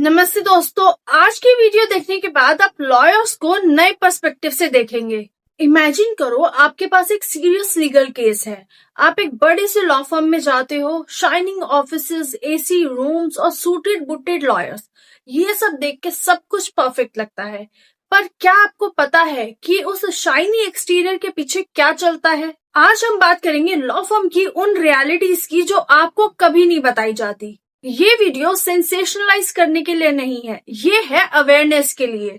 नमस्ते दोस्तों, आज की वीडियो देखने के बाद आप लॉयर्स को नए पर्सपेक्टिव से देखेंगे। इमेजिन करो आपके पास एक सीरियस लीगल केस है। आप एक बड़े से लॉ फर्म में जाते हो, शाइनिंग ऑफिसेज, एसी रूम्स और सूटेड बुटेड लॉयर्स। ये सब देख के सब कुछ परफेक्ट लगता है, पर क्या आपको पता है कि उस शाइनी एक्सटीरियर के पीछे क्या चलता है? आज हम बात करेंगे लॉ फर्म की उन रियलिटीज की जो आपको कभी नहीं बताई जाती। ये वीडियो सेंसेशनलाइज करने के लिए नहीं है, ये है अवेयरनेस के लिए।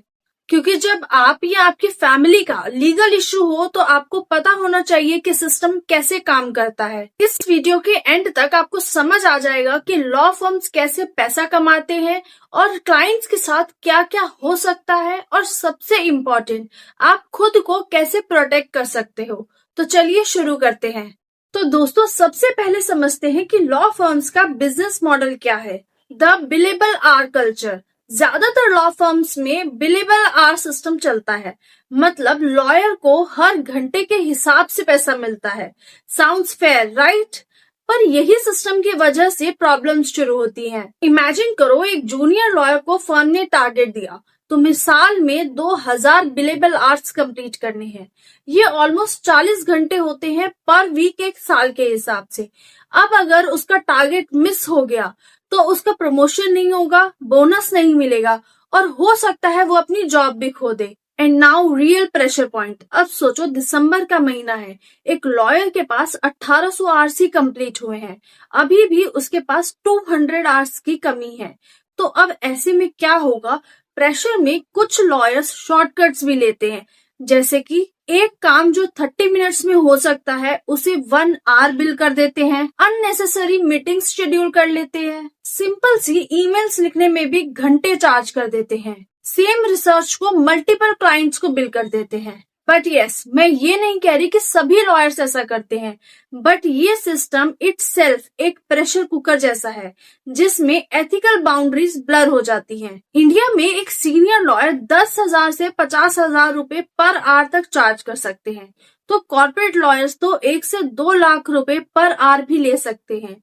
क्योंकि जब आप या आपकी फैमिली का लीगल इश्यू हो तो आपको पता होना चाहिए कि सिस्टम कैसे काम करता है। इस वीडियो के एंड तक आपको समझ आ जाएगा कि लॉ फर्म्स कैसे पैसा कमाते हैं और क्लाइंट्स के साथ क्या क्या हो सकता है, और सबसे इम्पोर्टेंट, आप खुद को कैसे प्रोटेक्ट कर सकते हो। तो चलिए शुरू करते हैं। तो दोस्तों, सबसे पहले समझते हैं कि लॉ फर्म्स का बिजनेस मॉडल क्या है। The billable hour culture. ज्यादातर लॉ फर्म्स में बिलेबल आवर सिस्टम चलता है, मतलब लॉयर को हर घंटे के हिसाब से पैसा मिलता है। Sounds fair, right? पर यही सिस्टम की वजह से प्रॉब्लम्स शुरू होती हैं। इमेजिन करो एक जूनियर लॉयर को फर्म ने टारगेट दिया, तुम्हें साल में 2000 बिलेबल आवर्स कंप्लीट करने हैं। ये ऑलमोस्ट 40 घंटे होते हैं पर वीक एक साल के हिसाब से। अब अगर उसका टारगेट मिस हो गया तो उसका प्रमोशन नहीं होगा, बोनस नहीं मिलेगा और हो सकता है वो अपनी जॉब भी खो दे। And now real pressure point. अब सोचो, दिसंबर का महीना है, एक लॉयर के पास 1800 आवर्स ही कंप्लीट हुए हैं, अभी भी उसके पास 200 आवर्स की कमी है। तो अब ऐसे में क्या होगा? प्रेशर में कुछ लॉयर्स शॉर्टकट्स भी लेते हैं, जैसे कि एक काम जो 30 मिनट्स में हो सकता है उसे 1 आवर बिल कर देते हैं, अननेसेसरी मीटिंग्स शेड्यूल कर लेते हैं, सिंपल सी ईमेल्स लिखने में भी घंटे चार्ज कर देते हैं, सेम रिसर्च को मल्टीपल क्लाइंट्स को बिल कर देते हैं। बट यस, मैं ये नहीं कह रही कि सभी लॉयर्स ऐसा करते हैं, बट ये सिस्टम इटसेल्फ एक प्रेशर कुकर जैसा है जिसमें एथिकल बाउंड्रीज ब्लर हो जाती हैं। इंडिया में एक सीनियर लॉयर 10,000 से 50,000 रुपए पर आवर तक चार्ज कर सकते हैं, तो कॉर्पोरेट लॉयर्स तो 1 से 2 लाख रुपए पर आवर भी ले सकते हैं।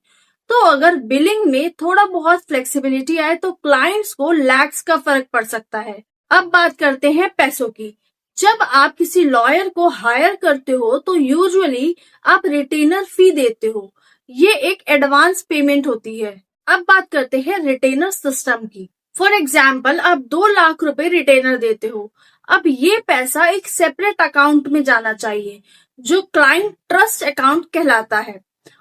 तो अगर बिलिंग में थोड़ा बहुत फ्लेक्सिबिलिटी आए तो क्लाइंट्स को लैक्स का फर्क पड़ सकता है। अब बात करते हैं पैसों की। जब आप किसी लॉयर को हायर करते हो तो यूजुअली आप रिटेनर फी देते हो, ये एक एडवांस पेमेंट होती है। अब बात करते हैं रिटेनर सिस्टम की। फॉर एग्जाम्पल, आप 2 लाख रुपए रिटेनर देते हो। अब ये पैसा एक सेपरेट अकाउंट में जाना चाहिए जो क्लाइंट ट्रस्ट अकाउंट कहलाता है,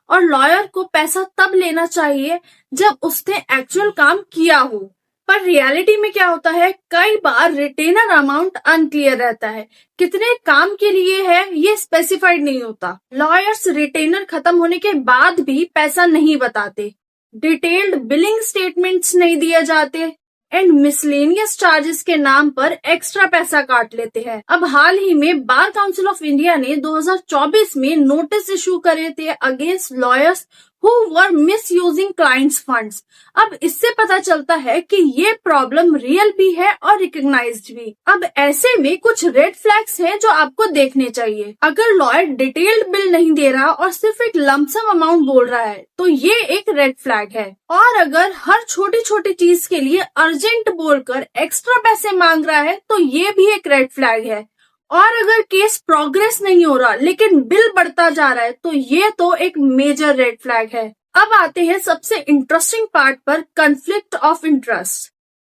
और लॉयर को पैसा तब लेना चाहिए जब उसने एक्चुअल काम किया हो। पर रियलिटी में क्या होता है, कई बार रिटेनर अमाउंट अनक्लियर रहता है, कितने काम के लिए है ये स्पेसिफाइड नहीं होता। लॉयर्स रिटेनर खत्म होने के बाद भी पैसा नहीं बताते, डिटेल्ड बिलिंग स्टेटमेंट्स नहीं दिए जाते, एंड मिसलेनियस चार्जेस के नाम पर एक्स्ट्रा पैसा काट लेते हैं। अब हाल ही में बार काउंसिल ऑफ इंडिया ने 2024 में नोटिस इशू करे थे against lawyers who were misusing clients funds। अब इससे पता चलता है कि ये प्रॉब्लम रियल भी है और रिकग्नाइज्ड भी। अब ऐसे में कुछ रेड फ्लैग्स हैं जो आपको देखने चाहिए। अगर लॉयर डिटेल्ड बिल नहीं दे रहा और सिर्फ एक लमसम अमाउंट बोल रहा है तो ये एक रेड फ्लैग है। और अगर हर छोटी छोटी चीज के लिए अर्जेंट बोलकर एक्स्ट्रा पैसे मांग रहा है तो ये भी एक रेड फ्लैग है। और अगर केस प्रोग्रेस नहीं हो रहा लेकिन बिल बढ़ता जा रहा है तो ये तो एक मेजर रेड फ्लैग है। अब आते हैं सबसे इंटरेस्टिंग पार्ट पर, कॉन्फ्लिक्ट ऑफ इंटरेस्ट।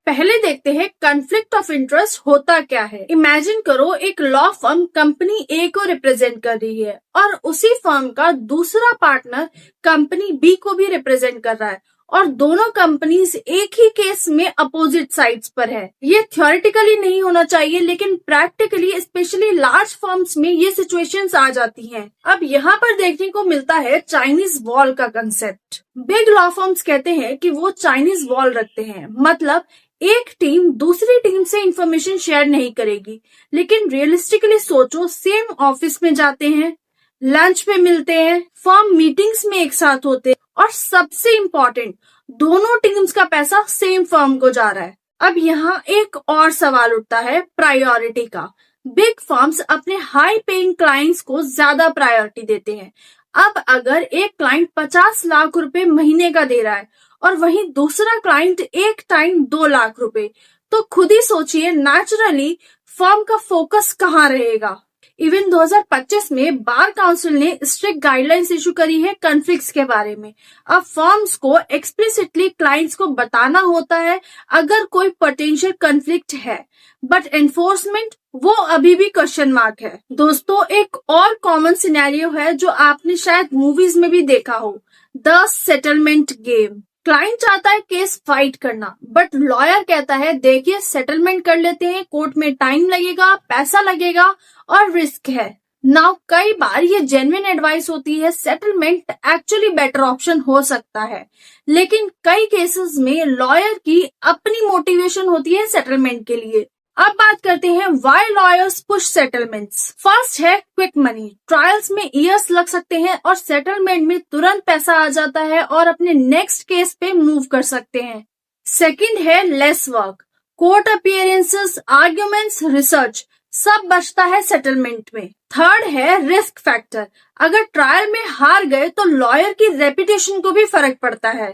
पहले देखते हैं कॉन्फ्लिक्ट ऑफ इंटरेस्ट होता क्या है। इमेजिन करो एक लॉ फर्म कंपनी ए को रिप्रेजेंट कर रही है और उसी फर्म का दूसरा पार्टनर कंपनी बी को भी रिप्रेजेंट कर रहा है, और दोनों कंपनीज एक ही केस में अपोजिट साइड्स पर है। ये थ्योरेटिकली नहीं होना चाहिए लेकिन प्रैक्टिकली स्पेशली लार्ज फर्म्स में ये सिचुएशंस आ जाती हैं। अब यहाँ पर देखने को मिलता है चाइनीज वॉल का कंसेप्ट। बिग लॉ फर्म्स कहते हैं कि वो चाइनीज वॉल रखते हैं, मतलब एक टीम दूसरी टीम से इंफॉर्मेशन शेयर नहीं करेगी। लेकिन रियलिस्टिकली सोचो, सेम ऑफिस में जाते हैं, लंच पे मिलते हैं, फर्म मीटिंग्स में एक साथ होते हैं, और सबसे इम्पोर्टेंट, दोनों टीम्स का पैसा सेम फर्म को जा रहा है। अब यहाँ एक और सवाल उठता है प्रायोरिटी का। बिग फर्म्स अपने हाई पेइंग क्लाइंट्स को ज्यादा प्रायोरिटी देते हैं। अब अगर एक क्लाइंट 50 लाख रुपए महीने का दे रहा है और वहीं दूसरा क्लाइंट एक टाइम 2 लाख रुपए। तो खुद ही सोचिए, नेचुरली फर्म का फोकस कहाँ रहेगा। इवन 2025 में बार काउंसिल ने स्ट्रिक्ट गाइडलाइंस इशू करी है कॉन्फ्लिक्ट्स के बारे में। अब फर्म्स को एक्सप्लिसिटली क्लाइंट्स को बताना होता है अगर कोई पोटेंशियल कॉन्फ्लिक्ट है, बट एनफोर्समेंट वो अभी भी क्वेश्चन मार्क है। दोस्तों, एक और कॉमन सिनेरियो है जो आपने शायद मूवीज में भी देखा हो, द सेटलमेंट गेम। क्लाइंट चाहता है केस फाइट करना, बट लॉयर कहता है देखिए सेटलमेंट कर लेते हैं, कोर्ट में टाइम लगेगा, पैसा लगेगा और रिस्क है। नाउ कई बार ये जेन्युइन एडवाइस होती है, सेटलमेंट एक्चुअली बेटर ऑप्शन हो सकता है, लेकिन कई केसेस में लॉयर की अपनी मोटिवेशन होती है सेटलमेंट के लिए। अब बात करते हैं why lawyers push settlements. First है क्विक मनी। ट्रायल्स में इयर्स लग सकते हैं और सेटलमेंट में तुरंत पैसा आ जाता है और अपने नेक्स्ट केस पे मूव कर सकते हैं। सेकंड है lace work. Court appearances, arguments, research सब बचता है सेटलमेंट में। थर्ड है रिस्क फैक्टर। अगर ट्रायल में हार गए तो लॉयर की रेपुटेशन को भी फर्क पड़ता है।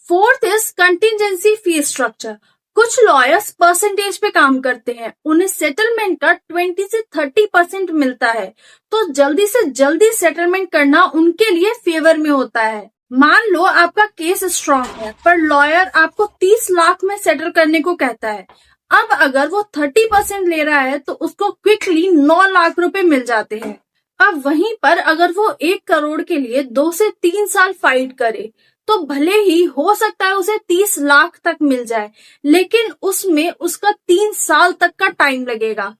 Fourth is contingency fee structure. कुछ लॉयर्स परसेंटेज पे काम करते हैं, उन्हें सेटलमेंट का 20 से 30% मिलता है, तो जल्दी से जल्दी सेटलमेंट करना उनके लिए फेवर में होता है। मान लो आपका केस स्ट्रांग है पर लॉयर आपको 30 लाख में सेटल करने को कहता है। अब अगर वो 30% ले रहा है तो उसको क्विकली 9 लाख रुपए मिल जाते हैं। अब वहीं पर अगर वो 1 करोड़ के लिए 2 से 3 साल फाइट करे तो भले ही हो सकता है उसे 30 लाख तक मिल जाए, लेकिन उसमें उसका 3 साल तक का टाइम लगेगा।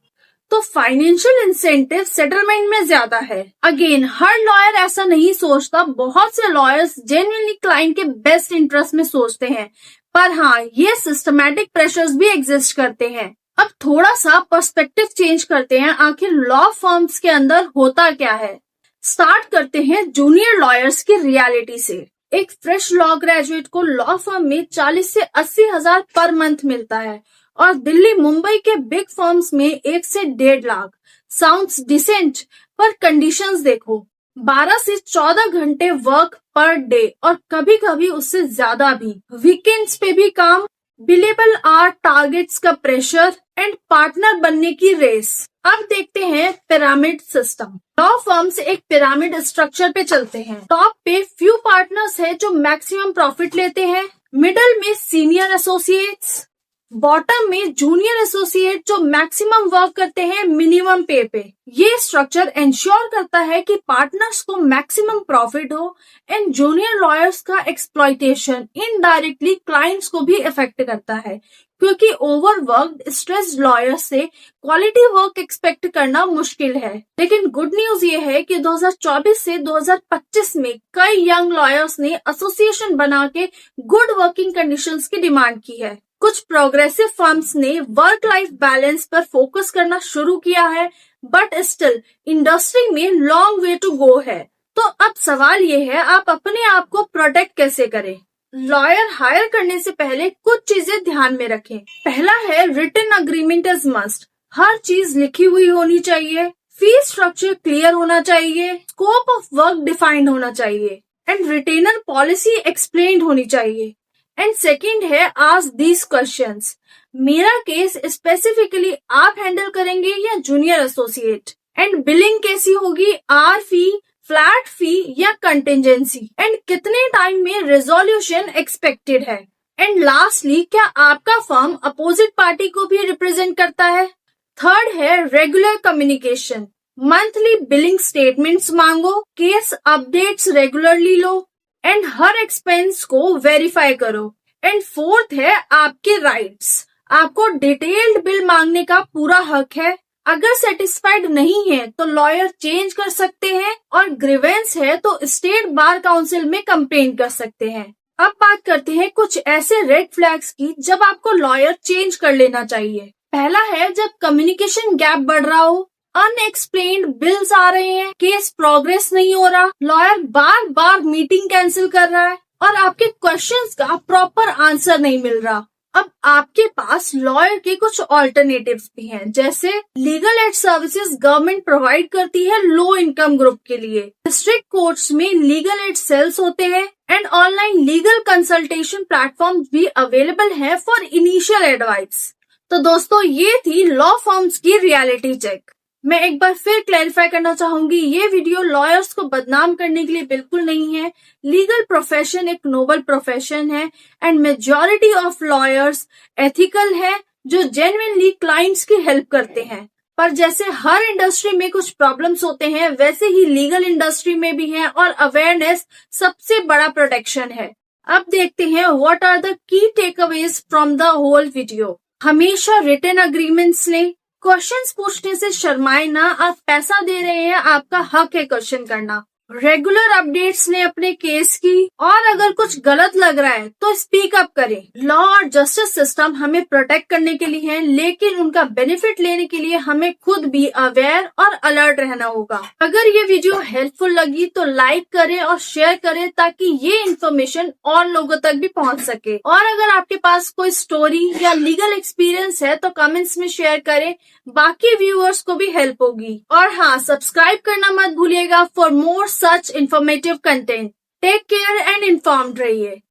तो फाइनेंशियल इंसेंटिव सेटलमेंट में ज्यादा है। अगेन, हर लॉयर ऐसा नहीं सोचता, बहुत से लॉयर्स जेन्युइनली क्लाइंट के बेस्ट इंटरेस्ट में सोचते हैं, पर हाँ, ये सिस्टमैटिक प्रेशर्स भी एग्जिस्ट करते हैं। अब थोड़ा सा पर्सपेक्टिव चेंज करते हैं, आखिर लॉ फर्म्स के अंदर होता क्या है। स्टार्ट करते हैं जूनियर लॉयर्स की रियलिटी से। एक फ्रेश लॉ ग्रेजुएट को लॉ फर्म में 40 से 80 हजार पर मंथ मिलता है और दिल्ली मुंबई के बिग फर्म्स में 1 से 1.5 लाख। साउंड्स डिसेंट, पर कंडीशंस देखो, 12 से 14 घंटे वर्क पर डे और कभी कभी उससे ज्यादा भी। वीकेंड्स पे भी काम, बिलेबल आवर टारगेट्स का प्रेशर एंड पार्टनर बनने की रेस। अब देखते हैं पिरामिड सिस्टम। लॉ फर्म्स एक पिरामिड स्ट्रक्चर पे चलते हैं। टॉप पे फ्यू पार्टनर्स है जो मैक्सिमम प्रॉफिट लेते हैं, मिडल में सीनियर एसोसिएट्स, बॉटम में जूनियर एसोसिएट जो मैक्सिमम वर्क करते हैं मिनिमम पे पे। ये स्ट्रक्चर इंश्योर करता है कि पार्टनर्स को मैक्सिमम प्रॉफिट हो एंड जूनियर लॉयर्स का एक्सप्लॉइटेशन इनडायरेक्टली क्लाइंट्स को भी इफेक्ट करता है, क्योंकि ओवरवर्क्ड स्ट्रेस्ड लॉयर्स से क्वालिटी वर्क एक्सपेक्ट करना मुश्किल है। लेकिन गुड न्यूज ये है कि 2024 से 2025 में कई यंग लॉयर्स ने एसोसिएशन बना के गुड वर्किंग कंडीशंस की डिमांड की है। कुछ प्रोग्रेसिव फर्म्स ने वर्क लाइफ बैलेंस पर फोकस करना शुरू किया है, बट स्टिल इंडस्ट्री में लॉन्ग वे टू गो है। तो अब सवाल ये है, आप अपने आप को प्रोटेक्ट कैसे करें। लॉयर हायर करने से पहले कुछ चीजें ध्यान में रखें। पहला है रिटन अग्रीमेंट इज मस्ट। हर चीज लिखी हुई होनी चाहिए, फीस स्ट्रक्चर क्लियर होना चाहिए, स्कोप ऑफ वर्क डिफाइंड होना चाहिए एंड रिटेनर पॉलिसी एक्सप्लेन्ड होनी चाहिए। एंड सेकेंड है आस्क दीज क्वेश्चंस। मेरा केस स्पेसिफिकली आप हैंडल करेंगे या जूनियर एसोसिएट? एंड बिलिंग कैसी होगी, आर फी, फ्लैट फी या कंटिजेंसी? एंड कितने टाइम में रेजोल्यूशन एक्सपेक्टेड है? एंड लास्टली, क्या आपका फर्म अपोजिट पार्टी को भी रिप्रेजेंट करता है? थर्ड है regular communication. Monthly billing statements मांगो, केस अपडेट्स रेगुलरली लो एंड हर एक्सपेंस को वेरीफाई करो। एंड फोर्थ है आपके राइट्स। आपको डिटेल्ड बिल मांगने का पूरा हक है। अगर सेटिस्फाइड नहीं है तो लॉयर चेंज कर सकते हैं और ग्रीवेंस है तो स्टेट बार काउंसिल में कंप्लेन कर सकते हैं। अब बात करते हैं कुछ ऐसे रेड फ्लैग्स की जब आपको लॉयर चेंज कर लेना चाहिए। पहला है जब कम्युनिकेशन गैप बढ़ रहा हो, अनएक्सप्लेन्ड बिल्स आ रहे हैं, केस प्रोग्रेस नहीं हो रहा, लॉयर बार बार मीटिंग कैंसिल कर रहा है और आपके क्वेश्चंस का प्रॉपर आंसर नहीं मिल रहा। अब आपके पास लॉयर के कुछ ऑल्टरनेटिव्स भी हैं, जैसे legal aid services government provide करती है लो इनकम ग्रुप के लिए। डिस्ट्रिक्ट कोर्ट्स में लीगल एड सेल्स होते हैं and online legal consultation platform भी अवेलेबल है फॉर इनिशियल एडवाइस। तो दोस्तों, ये थी लॉ फर्म्स की रियलिटी चेक। मैं एक बार फिर क्लैरिफाई करना चाहूंगी, ये वीडियो लॉयर्स को बदनाम करने के लिए बिल्कुल नहीं है। लीगल प्रोफेशन एक नोबल प्रोफेशन है and majority of lawyers ethical है, जो जेन्युइनली क्लाइंट्स की हेल्प करते हैं। पर जैसे हर इंडस्ट्री में कुछ प्रॉब्लम्स होते हैं, वैसे ही लीगल इंडस्ट्री में भी है और अवेयरनेस सबसे बड़ा प्रोटेक्शन है। अब देखते हैं what are the key takeaways from the whole video. हमेशा रिटन अग्रीमेंट्स लें। क्वेश्चंस पूछने से शर्माए ना, आप पैसा दे रहे हैं, आपका हक है क्वेश्चन करना। रेगुलर अपडेट्स लें अपने केस की, और अगर कुछ गलत लग रहा है तो स्पीक अप करें। लॉ और जस्टिस सिस्टम हमें प्रोटेक्ट करने के लिए है, लेकिन उनका बेनिफिट लेने के लिए हमें खुद भी अवेयर और अलर्ट रहना होगा। अगर ये वीडियो हेल्पफुल लगी तो लाइक करें और शेयर करें, ताकि ये इन्फॉर्मेशन और लोगों तक भी पहुंच सके। और अगर आपके पास कोई स्टोरी या लीगल एक्सपीरियंस है तो कमेंट्स में शेयर करें, बाकी व्यूअर्स को भी हेल्प होगी। और हाँ, सब्सक्राइब करना मत भूलिएगा for more such informative content. Take care and informed रहिए।